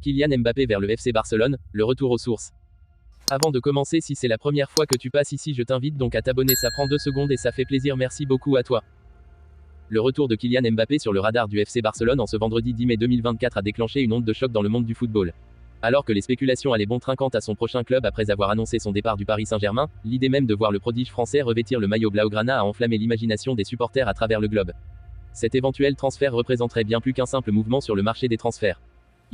Kylian Mbappé vers le FC Barcelone, le retour aux sources. Avant de commencer, si c'est la première fois que tu passes ici, je t'invite donc à t'abonner, ça prend 2 secondes et ça fait plaisir, merci beaucoup à toi. Le retour de Kylian Mbappé sur le radar du FC Barcelone en ce vendredi 10 mai 2024 a déclenché une onde de choc dans le monde du football. Alors que les spéculations allaient bon train quant à son prochain club après avoir annoncé son départ du Paris Saint-Germain, l'idée même de voir le prodige français revêtir le maillot blaugrana a enflammé l'imagination des supporters à travers le globe. Cet éventuel transfert représenterait bien plus qu'un simple mouvement sur le marché des transferts.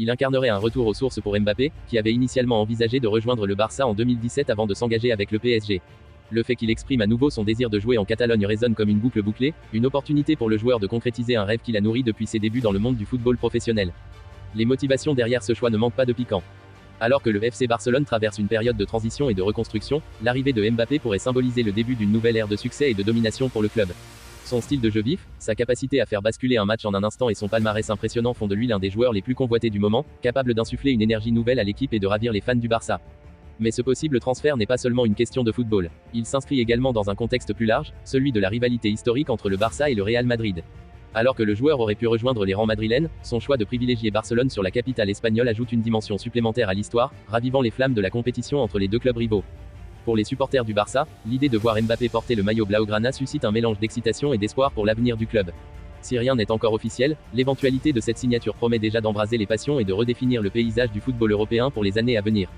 Il incarnerait un retour aux sources pour Mbappé, qui avait initialement envisagé de rejoindre le Barça en 2017 avant de s'engager avec le PSG. Le fait qu'il exprime à nouveau son désir de jouer en Catalogne résonne comme une boucle bouclée, une opportunité pour le joueur de concrétiser un rêve qu'il a nourri depuis ses débuts dans le monde du football professionnel. Les motivations derrière ce choix ne manquent pas de piquant. Alors que le FC Barcelone traverse une période de transition et de reconstruction, l'arrivée de Mbappé pourrait symboliser le début d'une nouvelle ère de succès et de domination pour le club. Son style de jeu vif, sa capacité à faire basculer un match en un instant et son palmarès impressionnant font de lui l'un des joueurs les plus convoités du moment, capable d'insuffler une énergie nouvelle à l'équipe et de ravir les fans du Barça. Mais ce possible transfert n'est pas seulement une question de football. Il s'inscrit également dans un contexte plus large, celui de la rivalité historique entre le Barça et le Real Madrid. Alors que le joueur aurait pu rejoindre les rangs madrilènes, son choix de privilégier Barcelone sur la capitale espagnole ajoute une dimension supplémentaire à l'histoire, ravivant les flammes de la compétition entre les deux clubs rivaux. Pour les supporters du Barça, l'idée de voir Mbappé porter le maillot blaugrana suscite un mélange d'excitation et d'espoir pour l'avenir du club. Si rien n'est encore officiel, l'éventualité de cette signature promet déjà d'embraser les passions et de redéfinir le paysage du football européen pour les années à venir.